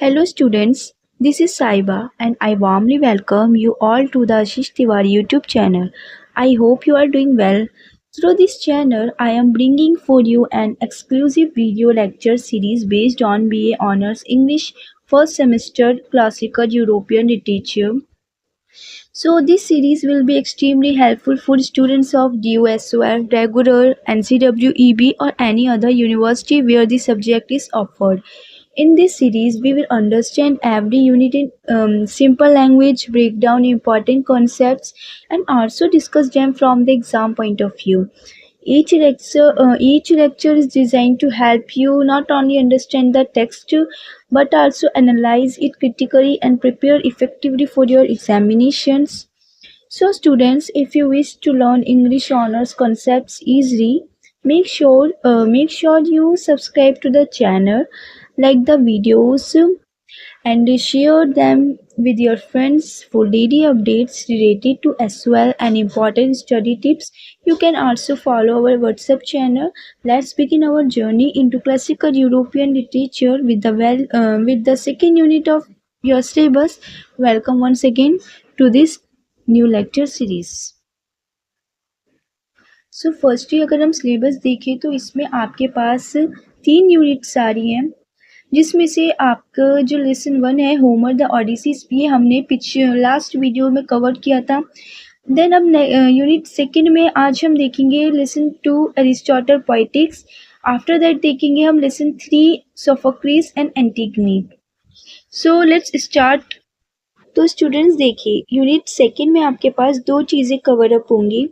Hello students, this is Saiba and I warmly welcome you all to the Ashish Tiwari YouTube channel. I hope you are doing well. Through this channel, I am bringing for you an exclusive video lecture series based on BA Honours English first semester classical European literature. So this series will be extremely helpful for students of DUSOL, regular, NCWEB or any other university where the subject is offered. In this series, we will understand every unit in simple language, break down important concepts, and also discuss them from the exam point of view. Each lecture is designed to help you not only understand the text but also analyze it critically and prepare effectively for your examinations. So, students, if you wish to learn English honors concepts easily, make sure you subscribe to the channel, like the videos, and share them with your friends for daily updates related to SOL and important study tips. You can also follow our WhatsApp channel. Let's begin our journey into classical European literature with the second unit of your syllabus. Welcome once again to this new lecture series. So firstly अगर हम syllabus देखें तो इसमें आपके पास 3 units आ रही हैं, जिसमें से आपका जो लेसन 1 है होमर द ओडिसी, ये हमने लास्ट वीडियो में कवर किया था। देन अब यूनिट सेकंड में आज हम देखेंगे lesson 2 Aristotle poetics. After that देखेंगे हम lesson 3 Sophocles and Antigone. So let's start. तो स्टूडेंट्स देखिए, यूनिट सेकंड में आपके पास 2 चीज़ें कवर अप होंगी,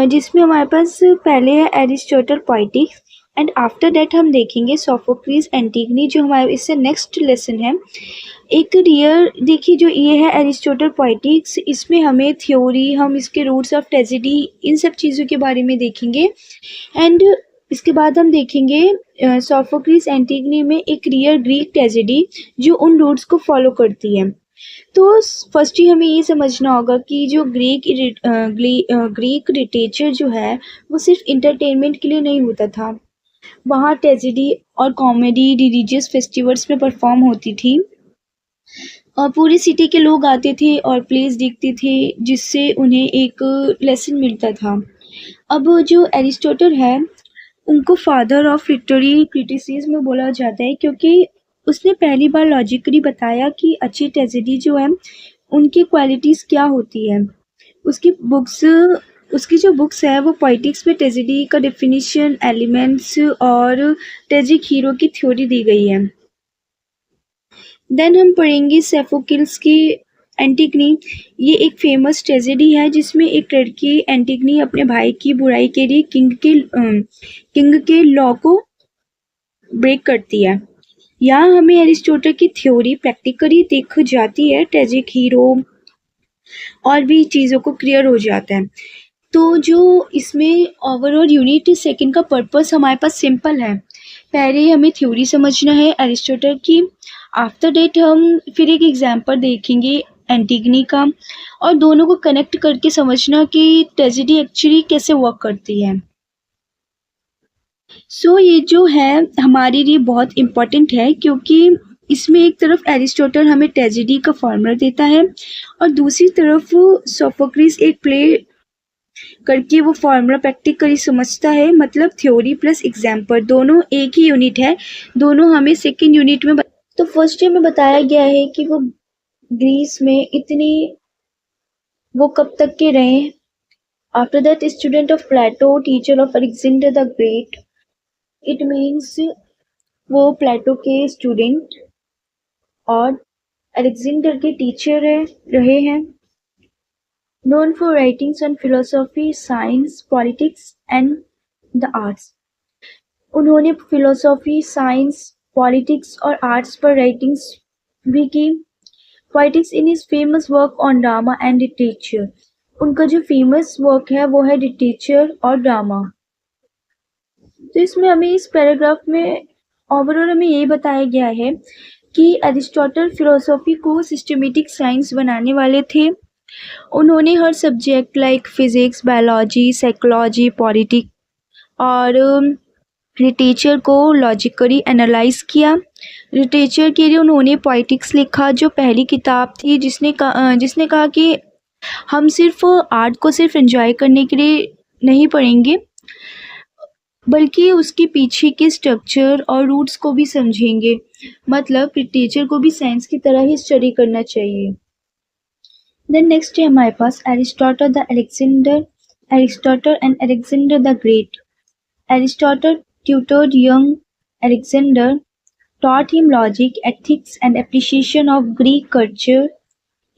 जिसमें हमारे पास पहले है Aristotle poetics and after that हम देखेंगे सोफोक्लिस एंटिगनी, जो हमारे इससे नेक्स्ट लेसन है। एक रियल देखिए, जो ये है एरिस्टोटल पोएटिक्स, इसमें हमें थ्योरी, हम इसके रूट्स ऑफ ट्रेजेडी, इन सब चीज़ों के बारे में देखेंगे। एंड इसके बाद हम देखेंगे सोफोक्लिस एंटिगनी में एक रियल ग्रीक ट्रेजेडी जो उन रूट्स को फॉलो करती है। तो फर्स्ट ही हमें ये समझना होगा कि जो ग्रीक लिटरेचर जो है वो सिर्फ इंटरटेनमेंट के लिए नहीं होता था। वहाँ ट्रेजेडी और कॉमेडी रिलीजियस फेस्टिवल्स में परफॉर्म होती थी और पूरी सिटी के लोग आते थे और प्लेस देखते थे, जिससे उन्हें एक लेसन मिलता था। अब जो एरिस्टोटल है उनको फादर ऑफ लिटरेरी क्रिटिसिज्म में बोला जाता है, क्योंकि उसने पहली बार लॉजिकली बताया कि अच्छी ट्रेजेडी जो है उनकी क्वालिटीज़ क्या होती है। उसकी जो बुक्स है वो पोएटिक्स में ट्रेजेडी का डेफिनेशन, एलिमेंट्स और ट्रेजिक हीरो की थ्योरी दी गई है। देन हम पढ़ेंगे सोफोक्लिस की एंटिगनी। ये एक फेमस ट्रेजेडी है जिसमें एक लड़की एंटिगनी अपने भाई की बुराई के लिए किंग के लॉ को ब्रेक करती है। यहाँ हमें एरिस्टोटल की थ्योरी प्रैक्टिकली दिख जाती है, ट्रेजिक हीरो और भी चीज़ों को क्लियर हो जाता है। तो जो इसमें ओवरऑल यूनिट सेकंड का पर्पस हमारे पास सिंपल है। पहले हमें थ्योरी समझना है एरिस्टोटल की, आफ्टर डेट हम फिर एक एग्जाम्पल देखेंगे एंटिगनी का, और दोनों को कनेक्ट करके समझना कि ट्रेजेडी एक्चुअली कैसे वर्क करती है। सो ये जो है हमारे लिए बहुत इम्पोर्टेंट है, क्योंकि इसमें एक तरफ एरिस्टोटल हमें ट्रेजेडी का फॉर्मूला देता है और दूसरी तरफ सोफोक्लिस एक प्ले करके वो फॉर्मूला प्रैक्टिकली समझता है। मतलब थ्योरी प्लस एग्जाम्पल दोनों एक ही यूनिट है, दोनों हमें सेकेंड यूनिट में तो फर्स्ट में बताया गया है कि वो ग्रीस में वो कब तक के रहे। After that student of Plato, teacher of Alexander the Great. It means वो प्लेटो के स्टूडेंट और अलेक्जेंडर के टीचर रहे हैं। Known for writings on philosophy, science, politics and the arts. उन्होंने फिलोसॉफी, साइंस, पॉलिटिक्स और आर्ट्स पर राइटिंग्स भी की। Politics in his famous work on drama and literature. उनका जो फेमस वर्क है वो है लिटरेचर और ड्रामा। तो इसमें हमें इस पैराग्राफ में ओवरऑल हमें ये बताया गया है कि एरिस्टोटल फिलोसॉफी को सिस्टमेटिक साइंस बनाने वाले थे। उन्होंने हर subject like physics, biology, psychology, politics और लिटरेचर को लॉजिकली एनालाइज किया। लिटरेचर के लिए उन्होंने पोइटिक्स लिखा, जो पहली किताब थी जिसने कहा कि हम सिर्फ आर्ट को सिर्फ एंजॉय करने के लिए नहीं पढ़ेंगे, बल्कि उसके पीछे के स्ट्रक्चर और रूट्स को भी समझेंगे। मतलब लिटरेचर को भी साइंस की तरह ही स्टडी करना चाहिए। देन नेक्स्ट है हमारे पास Aristotle and Alexander the great. Aristotle tutored young Alexander, taught him logic, ethics, and appreciation of Greek culture,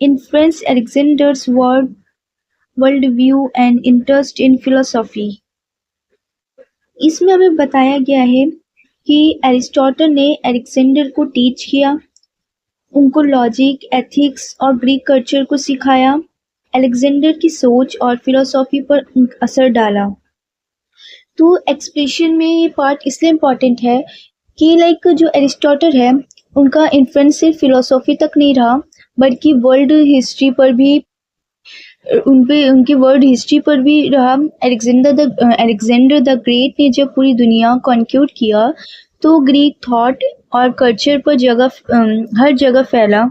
influenced Alexander's worldview and interest in philosophy. इसमें हमें बताया गया है कि एरिस्टोटल ने अलेक्जेंडर को टीच किया, उनको लॉजिक, एथिक्स और ग्रीक कल्चर को सिखाया, अलेक्जेंडर की सोच और फिलोसॉफी पर असर डाला। तो एक्सप्रेशन में ये पार्ट इसलिए इम्पॉर्टेंट है कि लाइक जो एरिस्टोटल है उनका इन्फ्लुएंस सिर्फ फिलोसॉफी तक नहीं रहा, बल्कि उनकी वर्ल्ड हिस्ट्री पर भी रहा। अलेक्जेंडर द ग्रेट ने जब पूरी दुनिया कॉन्क्यूर किया तो ग्रीक थॉट और कल्चर पर हर जगह फैला।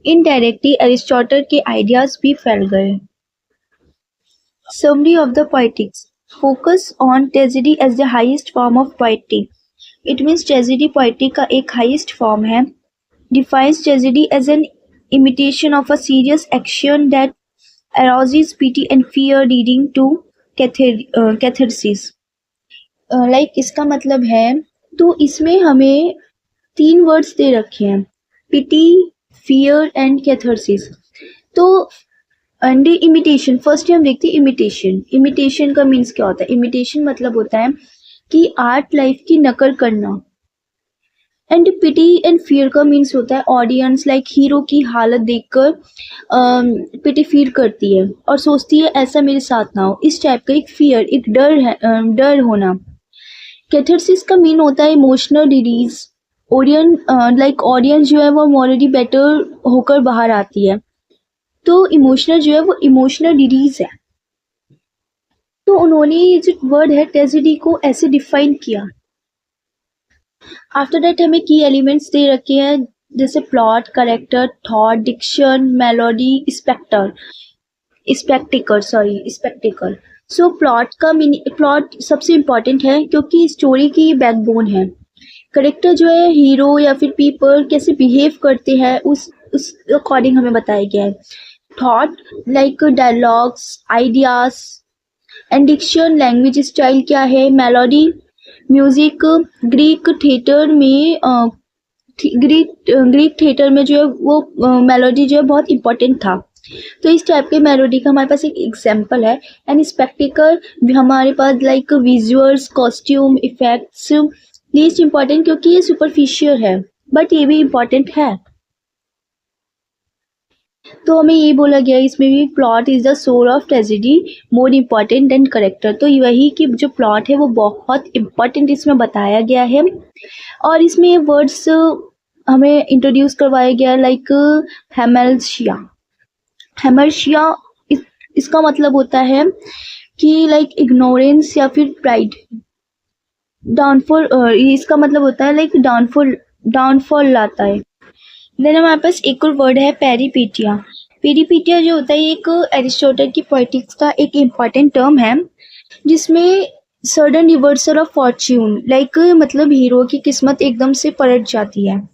इनडायरेक्टली एरिस्टोटल के आइडियाज भी फैल गए। Summary of the poetics focus on tragedy as the highest form of poetry. It means tragedy poetry का एक highest form है. Defines tragedy as an imitation of a serious action that arouses pity and fear leading to catharsis. Like इसका मतलब है, तो इसमें हमें 3 words दे रखे हैं, pity, fear and catharsis. तो एंड इमिटेशन, फर्स्ट हम देखते हैं इमिटेशन। इमिटेशन का मीन्स क्या होता है? इमिटेशन मतलब होता है कि आर्ट लाइफ की नकल करना। एंड पिटी एंड फियर का मीन्स होता है ऑडियंस लाइक हीरो की हालत देखकर पिटी फील करती है और सोचती है ऐसा मेरे साथ ना हो। इस टाइप का एक फियर, एक डर होना। कैथारसिस का मीन होता है इमोशनल रिलीज। ऑडियंस जो है वो ऑलरेडी बेटर होकर बाहर आती है, तो इमोशनल जो है वो इमोशनल रिलीज है। तो उन्होंने ये जो वर्ड है ट्रेजेडी को ऐसे डिफाइन किया। आफ्टर दैट हमें की एलिमेंट्स दे रखे हैं, जैसे plot, character, thought, diction, melody, spectacle. So plot सबसे इम्पोर्टेंट है क्योंकि स्टोरी की बैकबोन है। कैरेक्टर जो है हीरो या फिर पीपल कैसे बिहेव करते हैं उस अकॉर्डिंग हमें बताया गया है। Thought like dialogues, ideas and diction, language style क्या है। मेलोडी म्यूजिक, ग्रीक थिएटर में जो है वो मेलोडी जो है बहुत इंपॉर्टेंट था। तो इस टाइप के मेलोडी का हमारे पास एक एग्जाम्पल है। एंड स्पेक्टिकल हमारे पास like visuals, costume, effects, least important क्योंकि ये सुपरफिशियल है, बट ये भी इम्पॉर्टेंट है। तो हमें ये बोला गया इसमें भी plot is the soul of tragedy, more important than character. तो वही कि जो प्लॉट है वो बहुत इम्पॉर्टेंट इसमें बताया गया है। और इसमें वर्ड्स हमें इंट्रोड्यूस करवाया गया लाइक हेमर्शिया। इसका मतलब होता है कि लाइक इग्नोरेंस या फिर प्राइड। डाउनफॉल, इसका मतलब होता है लाइक डाउनफॉल लाता है। देन हमारे पास एक और वर्ड है पेरिपेटिया। पेरिपेटिया जो होता है एक एरिस्टोटल की पोएटिक्स का एक इम्पॉर्टेंट टर्म है, जिसमें sudden reversal of Fortune, like मतलब हीरो की किस्मत एकदम से पलट जाती है।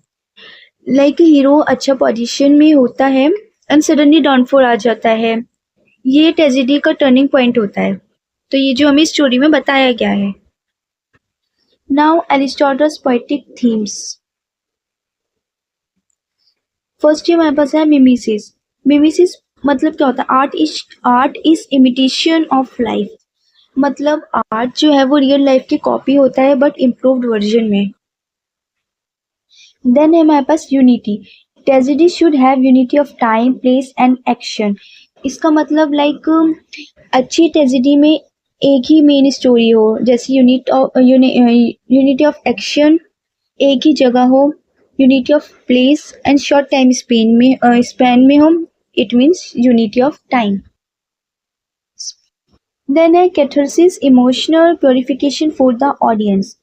लाइक हीरो अच्छा पोजीशन में होता है एंड सडनली डाउनफॉल आ जाता है। ये ट्रेजेडी का टर्निंग पॉइंट होता है। तो ये जो हमें स्टोरी में बताया गया है। Now Aristotle's poetic themes. First हमारे पास है मिमेसिस। मिमेसिस मतलब क्या होता है? Art is imitation of life. मतलब आर्ट जो है वो रियल लाइफ की कॉपी होता है बट इम्प्रूव्ड वर्जन में। देन है हमारे पास unity. Tragedy should have unity of time, place and action. इसका मतलब लाइक अच्छी ट्रेजेडी में एक ही मेन स्टोरी हो, जैसे यूनिटी ऑफ एक्शन एक ही जगह हो, unity of place and short time span में हो, it means unity of time. Then है catharsis, emotional purification for the audience.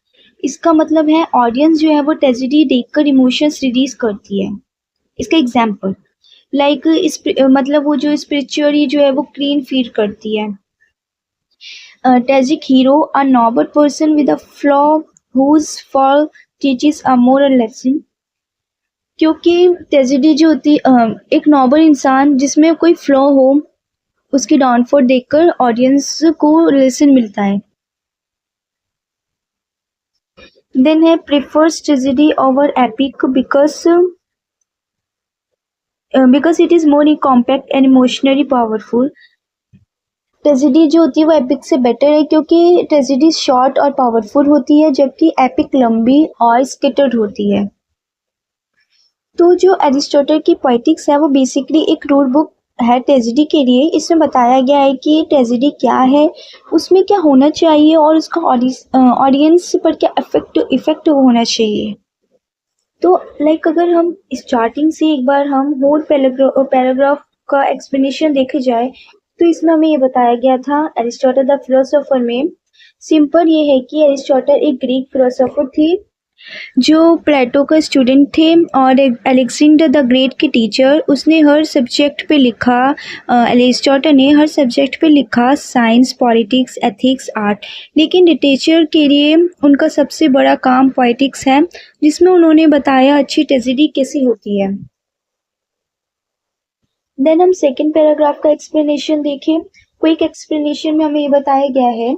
इसका मतलब है ऑडियंस जो है वो ट्रेजेडी देखकर इमोशंस रिलीज करती है। इसका एग्जाम्पल लाइक मतलब वो जो स्पिरिचुअली जो है वो क्लीन फील करती है। tragic hero, a noble person with a flaw whose fall teaches a moral lesson। क्योंकि ट्रेजेडी जो होती एक नॉबल इंसान जिसमें कोई फ्लॉ हो, उसकी डाउनफॉल देखकर ऑडियंस को लेसन मिलता है। देन है prefers tragedy over epic because it is more compact and emotionally powerful। Tragedy जो होती है वो एपिक से बेटर है क्योंकि ट्रेजेडी शॉर्ट और पावरफुल होती है जबकि एपिक लंबी और स्केटर्ड होती है। तो जो एरिस्टोटल की पोएटिक्स है वो बेसिकली एक रूल बुक है ट्रेजेडी के लिए। इसमें बताया गया है कि ट्रेजेडी क्या है, उसमें क्या होना चाहिए और उसका ऑडियंस पर क्या इफेक्ट होना चाहिए। तो लाइक अगर हम स्टार्टिंग से एक बार हम होल पैराग्राफ का एक्सप्लेनेशन देखे जाए तो इसमें हमें ये बताया गया था एरिस्टोटल द फिलोसोफर में। सिंपल ये है कि एरिस्टोटल एक ग्रीक फिलोसोफर थे जो प्लेटो का स्टूडेंट थे और अलेक्जेंडर द ग्रेट के टीचर। उसने हर सब्जेक्ट पे लिखा, एरिस्टोटल ने हर सब्जेक्ट पे लिखा, साइंस, पॉलिटिक्स, एथिक्स, आर्ट। लेकिन लिटरेचर के लिए उनका सबसे बड़ा काम पोएटिक्स है जिसमें उन्होंने बताया अच्छी ट्रेजेडी कैसी होती है। देन हम सेकेंड पैराग्राफ का एक्सप्लेनेशन देखें। क्विक एक्सप्लेनेशन में हमें ये बताया गया है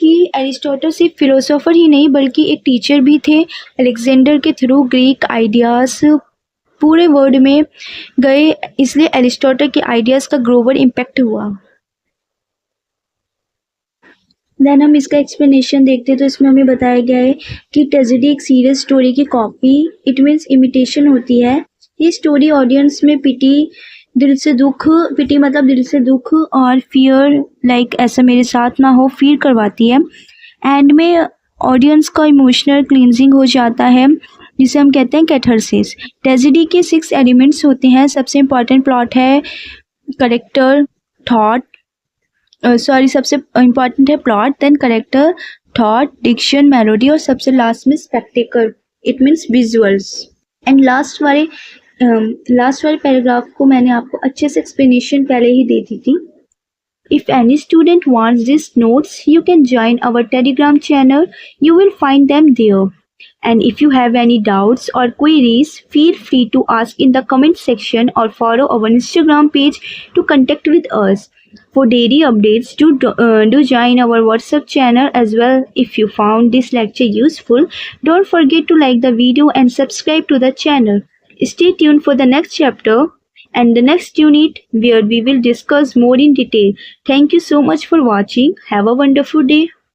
कि एरिस्टोटल सिर्फ फिलोसोफर ही नहीं बल्कि एक टीचर भी थे। अलेक्जेंडर के थ्रू ग्रीक आइडियाज़ पूरे वर्ल्ड में गए, इसलिए एरिस्टोटल के आइडियाज़ का ग्लोबल इम्पैक्ट हुआ। देन हम इसका एक्सप्लेनेशन देखते हैं तो इसमें हमें बताया गया है कि ट्रेजेडी एक सीरियस स्टोरी की कॉपी, इट मीन्स इमिटेशन होती है। ये स्टोरी ऑडियंस में पिटी मतलब दिल से दुख और फियर, लाइक ऐसा मेरे साथ ना हो, फील करवाती है। एंड में ऑडियंस का इमोशनल क्लींजिंग हो जाता है जिसे हम कहते हैं कैथारसिस। ट्रेजेडी के 6 एलिमेंट्स होते हैं। सबसे इम्पॉर्टेंट प्लॉट है करेक्टर, थॉट, सबसे इम्पॉर्टेंट है plot, then character, thought, diction, melody और सबसे लास्ट में spectacle, it means visuals. And last वाले पैराग्राफ को मैंने आपको अच्छे से एक्सप्लेनेशन पहले ही दे दी थी। If any student wants these notes, you can join our Telegram channel. You will find them there. And if you have any doubts or queries, feel free to ask in the comment section or follow our Instagram page to contact with us. For daily updates, do join our WhatsApp channel as well. If you found this lecture useful, don't forget to like the video and subscribe to the channel. Stay tuned for the next chapter and the next unit where we will discuss more in detail. Thank you so much for watching. Have a wonderful day.